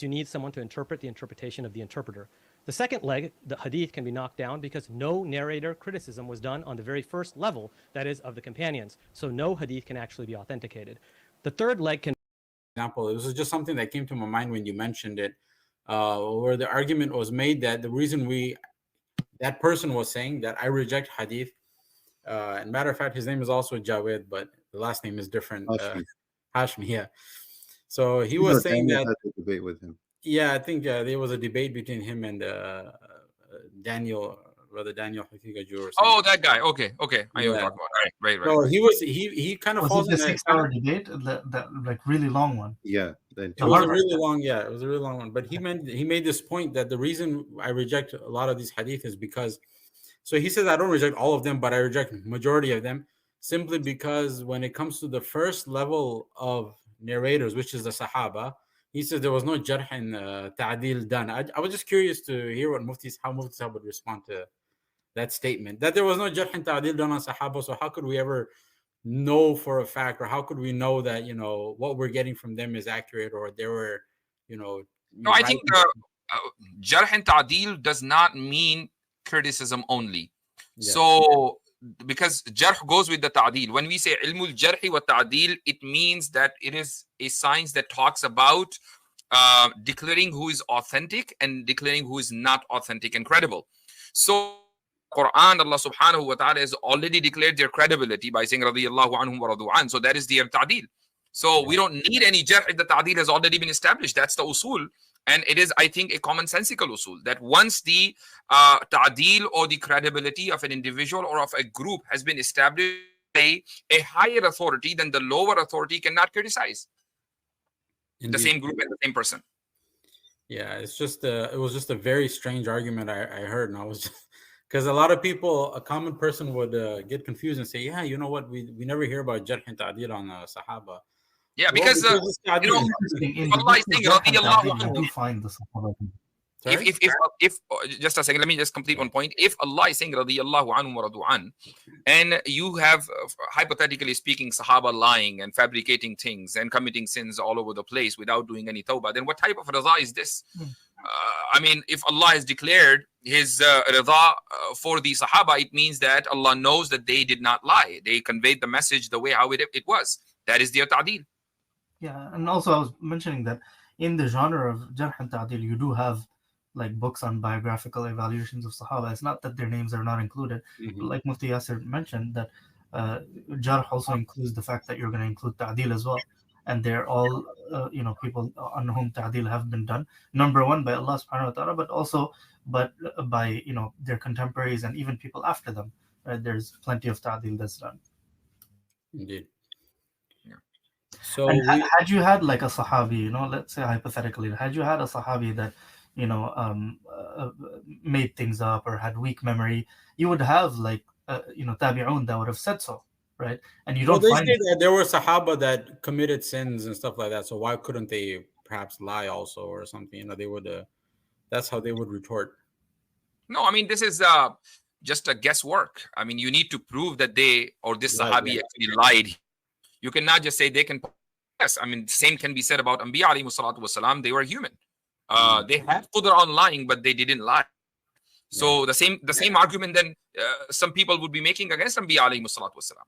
you need someone to interpret the interpretation of the interpreter. The second leg, the hadith, can be knocked down because no narrator criticism was done on the very first level, that is, of the companions. So no hadith can actually be authenticated. The third leg can... Example, this was just something that came to my mind when you mentioned it, where the argument was made that the reason that person was saying that I reject hadith, and matter of fact, his name is also Javed, but the last name is different. Hashmi, yeah. So he was saying that... had a debate with him. Yeah, I think there was a debate between him and Daniel, brother Daniel. Oh, that guy. Okay. I know what you're talking about. Right. So he kind of falls in a 6-hour debate, that like really long one. Yeah, it was a really long. Yeah, it was a really long one. But he made this point that the reason I reject a lot of these hadith is because... So he says I don't reject all of them, but I reject majority of them simply because when it comes to the first level of narrators, which is the Sahaba, he says there was no jarh and ta'dil done. I was just curious to hear how Mufti Sahab would respond to that statement, that there was no jarh and ta'dil done on Sahaba. So how could we ever know for a fact, or how could we know that, what we're getting from them is accurate, or they were, No, I think jarh and ta'dil does not mean criticism only. Yeah. So because jarh goes with the ta'dil. When we say ilmul jarhi wa ta'dil, it means that it is a science that talks about declaring who is authentic and declaring who is not authentic and credible. So Quran, Allah subhanahu wa ta'ala has already declared their credibility by saying radiyallahu anhum wa radu an. So that is their ta'dil. So we don't need any jarh. The ta'dil has already been established. That's the usul. And it is, I think, a commonsensical usul that once the ta'dil or the credibility of an individual or of a group has been established by a higher authority, then the lower authority cannot criticize the same group and the same person. Yeah, it was just a very strange argument I heard, and I was because a lot of people, a common person would get confused and say, yeah, you know what, we never hear about jarh and ta'dil on Sahaba. Yeah, because Allah is saying, do find the Sahaba. If just a second, let me just complete one point. If Allah is saying radiyallahu anhu wa radu an, and you have hypothetically speaking Sahaba lying and fabricating things and committing sins all over the place without doing any tawbah, then what type of rida is this? I mean, if Allah has declared his rida for the Sahaba, it means that Allah knows that they did not lie. They conveyed the message the way how it was. That is their ta'dil. Yeah, and also I was mentioning that in the genre of jarh and ta'dil, you do have like books on biographical evaluations of Sahaba. It's not that their names are not included. Like Mufti Yasir mentioned, that jarh also includes the fact that you're going to include ta'dil as well. And they're all, people on whom ta'dil have been done. Number one, by Allah subhanahu wa ta'ala, but also by, their contemporaries and even people after them. Right? There's plenty of ta'dil that's done. Indeed. So had you had like a Sahabi, let's say hypothetically, had you had a Sahabi that, made things up or had weak memory, you would have like, tabi'un that would have said so, right? And you don't find... They say that there were Sahaba that committed sins and stuff like that. So why couldn't they perhaps lie also or something? They would, that's how they would retort. No, I mean, this is just a guesswork. I mean, you need to prove that this Sahabi actually lied. You cannot just say they can. Yes, I mean, same can be said about Anbiya alayhi salatu wasalam. They were human. They had qudra on lying, but they didn't lie. So the same argument then some people would be making against Anbiya alayhi salatu wasalam.